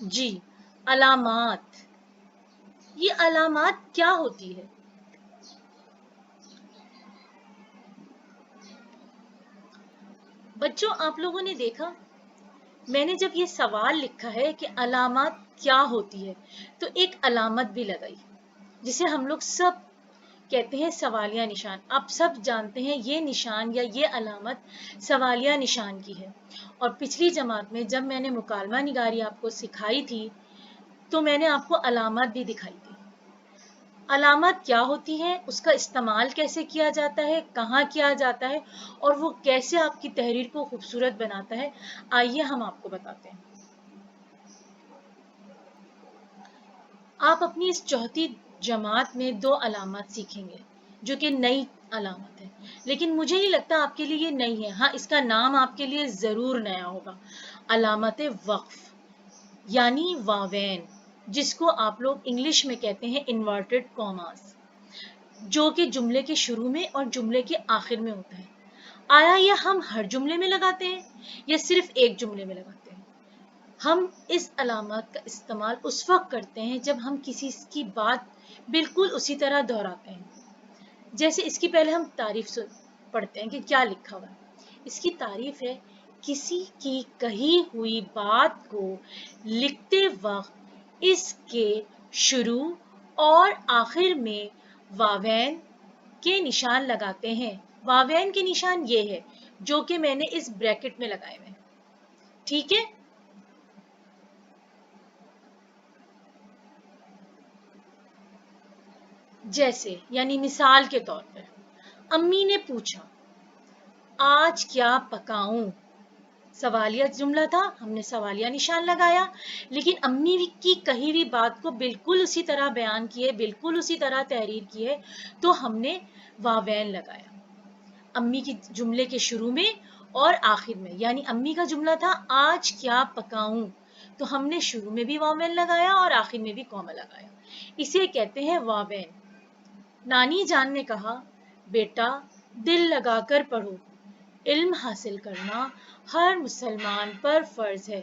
جی، علامات. یہ علامات کیا ہوتی ہے؟ بچوں آپ لوگوں نے دیکھا، میں نے جب یہ سوال لکھا ہے کہ علامات کیا ہوتی ہے تو ایک علامت بھی لگائی جسے ہم لوگ سب کہتے ہیں سوالیہ نشان. آپ سب جانتے ہیں یہ نشان یا یہ علامت سوالیہ نشان کی ہے. اور پچھلی جماعت میں جب میں نے مکالمہ نگاری آپ کو سکھائی تھی تو میں نے آپ کو علامات بھی دکھائی تھی. علامات کیا ہوتی ہیں، اس کا استعمال کیسے کیا جاتا ہے، کہاں کیا جاتا ہے، اور وہ کیسے آپ کی تحریر کو خوبصورت بناتا ہے، آئیے ہم آپ کو بتاتے ہیں. آپ اپنی اس چوتھی جماعت میں 2 علامات سیکھیں گے جو کہ نئی علامت ہے، لیکن مجھے نہیں لگتا آپ کے لیے یہ نئی ہے. ہاں، اس کا نام آپ کے لیے ضرور نیا ہوگا. علامت وقف یعنی واوین، جس کو آپ لوگ انگلش میں کہتے ہیں انورٹڈ کاماز، جو کہ جملے کے شروع میں اور جملے کے آخر میں ہوتا ہے. آیا یہ ہم ہر جملے میں لگاتے ہیں یا صرف ایک جملے میں لگاتے ہیں؟ ہم اس علامات کا استعمال اس وقت کرتے ہیں جب ہم کسی کی بات بالکل اسی طرح دہراتے ہیں. جیسے اس کی پہلے ہم تعریف پڑھتے ہیں کہ کیا لکھا ہوا ہے. اس کی تعریف ہے: کسی کی کہی ہوئی بات کو لکھتے وقت اس کے شروع اور آخر میں واوین کے نشان لگاتے ہیں. واوین کے نشان یہ ہے جو کہ میں نے اس بریکٹ میں لگائے ہوئے ہیں. ٹھیک ہے؟ جیسے یعنی مثال کے طور پر امی نے پوچھا آج کیا پکاؤں. سوالیہ جملہ تھا، ہم نے سوالیہ نشان لگایا، لیکن امی کی کہی ہوئی بات کو بالکل اسی طرح بیان کیے، بالکل اسی طرح تحریر کیے تو ہم نے واوین لگایا امی کی جملے کے شروع میں اور آخر میں. یعنی امی کا جملہ تھا آج کیا پکاؤں، تو ہم نے شروع میں بھی واوین لگایا اور آخر میں بھی کاما لگایا. اسے کہتے ہیں واوین. نانی جان نے کہا بیٹا دل لگا کر پڑھو، علم حاصل کرنا ہر مسلمان پر فرض ہے.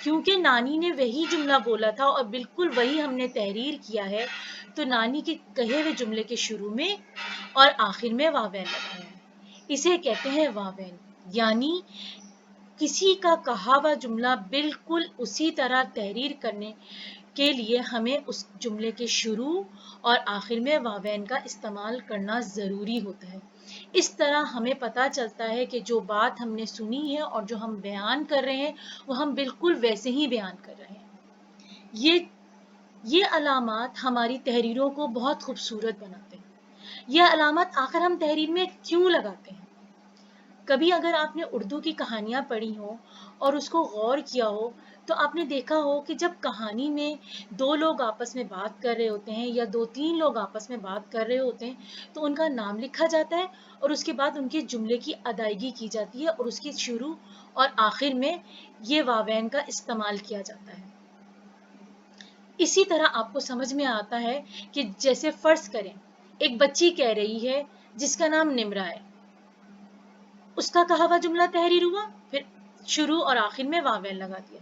کیونکہ نانی نے وہی جملہ بولا تھا اور بالکل وہی ہم نے تحریر کیا ہے تو نانی کے کہے ہوئے جملے کے شروع میں اور آخر میں واوین لگایا ہے. اسے کہتے ہیں واوین. یعنی کسی کا کہا ہوا جملہ بالکل اسی طرح تحریر کرنے کے لیے ہمیں اس جملے کے شروع اور آخر میں واوین کا استعمال کرنا ضروری ہوتا ہے. اس طرح ہمیں پتہ چلتا ہے کہ جو بات ہم نے سنی ہے اور جو ہم بیان کر رہے ہیں وہ ہم بالکل ویسے ہی بیان کر رہے ہیں. یہ علامات ہماری تحریروں کو بہت خوبصورت بناتے ہیں. یہ علامات آخر ہم تحریر میں کیوں لگاتے ہیں؟ کبھی اگر آپ نے اردو کی کہانیاں پڑھی ہوں اور اس کو غور کیا ہو تو آپ نے دیکھا ہو کہ جب کہانی میں 2 لوگ آپس میں بات کر رہے ہوتے ہیں یا 2-3 لوگ آپس میں بات کر رہے ہوتے ہیں تو ان کا نام لکھا جاتا ہے اور اس کے بعد ان کے جملے کی ادائیگی کی جاتی ہے اور اس کی شروع اور آخر میں یہ واوین کا استعمال کیا جاتا ہے. اسی طرح آپ کو سمجھ میں آتا ہے کہ جیسے فرض کریں ایک بچی کہہ رہی ہے جس کا نام نمرہ ہے، اس کا کہا ہوا جملہ تحریر ہوا، پھر شروع اور آخر میں واوین لگا دیا.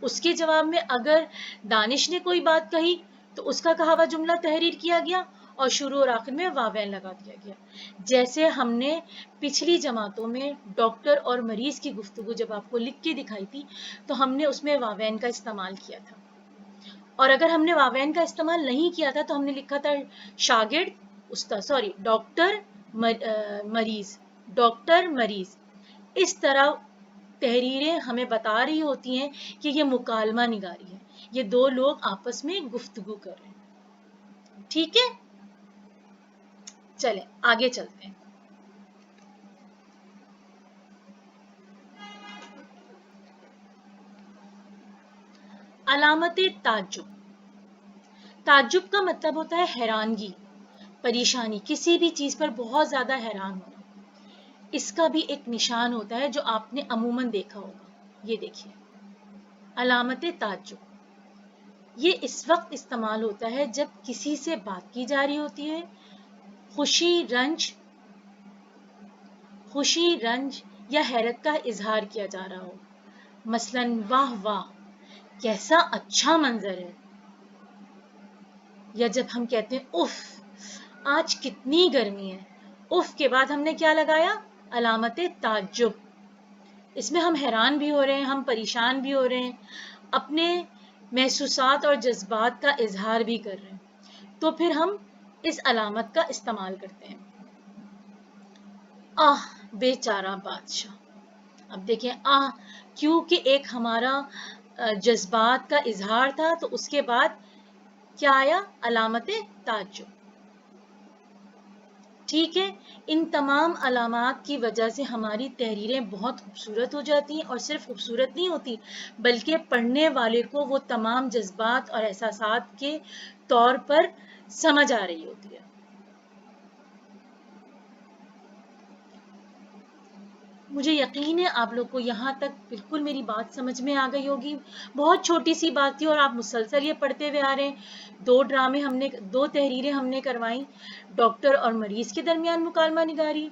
اس کے جواب میں اگر دانش نے کوئی بات کہی تو اس کا کہا ہوا جملہ تحریر کیا گیا اور شروع اور آخر میں واوین لگا دیا گیا. جیسے ہم نے پچھلی جماعتوں میں ڈاکٹر اور مریض کی گفتگو جب آپ کو لکھ کے دکھائی تھی تو ہم نے اس میں واوین کا استعمال کیا تھا. اور اگر ہم نے واوین کا استعمال نہیں کیا تھا تو ہم نے لکھا تھا ڈاکٹر مریض. اس طرح تحریریں ہمیں بتا رہی ہوتی ہیں کہ یہ مکالمہ نگاری ہے، یہ 2 لوگ آپس میں گفتگو کر رہے ہیں. ٹھیک ہے، چلیں آگے چلتے ہیں. علامت تعجب. تعجب کا مطلب ہوتا ہے حیرانگی، پریشانی، کسی بھی چیز پر بہت زیادہ حیران ہونا. اس کا بھی ایک نشان ہوتا ہے جو آپ نے عموماً دیکھا ہوگا. یہ دیکھیے علامت تعجب. یہ اس وقت استعمال ہوتا ہے جب کسی سے بات کی جا رہی ہوتی ہے، خوشی رنج یا حیرت کا اظہار کیا جا رہا ہو. مثلاً واہ واہ کیسا اچھا منظر ہے. یا جب ہم کہتے ہیں اف آج کتنی گرمی ہے، اف کے بعد ہم نے کیا لگایا؟ علامت تعجب. اس میں ہم حیران بھی ہو رہے ہیں، ہم پریشان بھی ہو رہے ہیں، اپنے محسوسات اور جذبات کا اظہار بھی کر رہے ہیں، تو پھر ہم اس علامت کا استعمال کرتے ہیں. آہ بیچارہ بادشاہ. اب دیکھیں آہ کیونکہ ایک ہمارا جذبات کا اظہار تھا، تو اس کے بعد کیا آیا؟ علامت تعجب. ٹھیک ہے، ان تمام علامات کی وجہ سے ہماری تحریریں بہت خوبصورت ہو جاتی ہیں، اور صرف خوبصورت نہیں ہوتی بلکہ پڑھنے والے کو وہ تمام جذبات اور احساسات کے طور پر سمجھ آ رہی ہوتی ہے. مجھے یقین ہے آپ لوگ کو یہاں تک بالکل میری بات سمجھ میں آ گئی ہوگی. بہت چھوٹی سی بات تھی اور آپ مسلسل یہ پڑھتے ہوئے آ رہے ہیں. 2 تحریریں ہم نے کروائیں، ڈاکٹر اور مریض کے درمیان مکالمہ نگاری،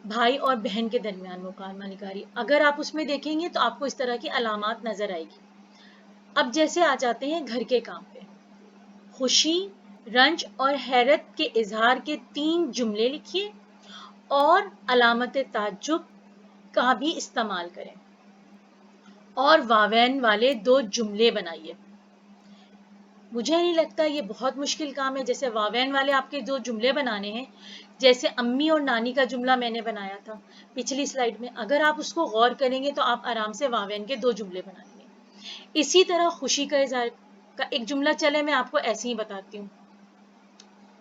بھائی اور بہن کے درمیان مکالمہ نگاری. اگر آپ اس میں دیکھیں گے تو آپ کو اس طرح کی علامات نظر آئے گی. اب جیسے آ جاتے ہیں گھر کے کام پہ. خوشی، رنج اور حیرت کے اظہار کے 3 جملے لکھیے اور علامت تعجب کا بھی استعمال کریں، اور واوین والے 2 جملے بنائیے. مجھے نہیں لگتا یہ بہت مشکل کام ہے. جیسے واوین والے آپ کے 2 جملے بنانے ہیں، جیسے امی اور نانی کا جملہ میں نے بنایا تھا پچھلی سلائیڈ میں، اگر آپ اس کو غور کریں گے تو آپ آرام سے واوین کے 2 جملے بنائیں گے. اسی طرح خوشی کا اظہار کا ایک جملہ چلے میں آپ کو ایسے ہی بتاتی ہوں.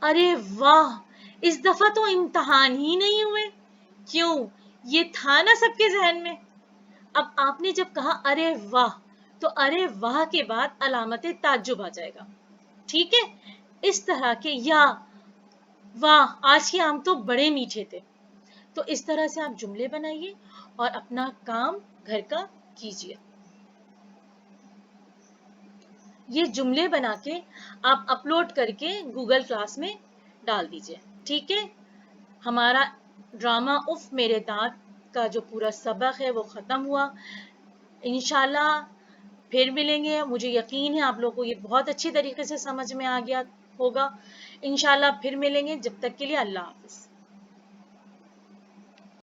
ارے واہ، اس دفعہ تو امتحان ہی نہیں ہوئے. کیوں؟ یہ تھا نا سب کے ذہن میں. اب آپ نے جب کہا ارے واہ، تو ارے واہ کے بعد علامت تعجب آ جائے گا. ٹھیک ہے، اس طرح کے، یا واہ آج کے آم تو بڑے میٹھے تھے. تو اس طرح سے آپ جملے بنائیے اور اپنا کام گھر کا کیجیے. یہ جملے بنا کے آپ اپلوڈ کر کے گوگل کلاس میں ڈال دیجیے. ٹھیک ہے، ہمارا ڈرامہ اف میرے دانت کا جو پورا سبق ہے وہ ختم ہوا. انشاءاللہ پھر ملیں گے. مجھے یقین ہے آپ لوگوں کو یہ بہت اچھی طریقے سے سمجھ میں آ گیا ہوگا. انشاءاللہ پھر ملیں گے. جب تک کے لیے اللہ حافظ.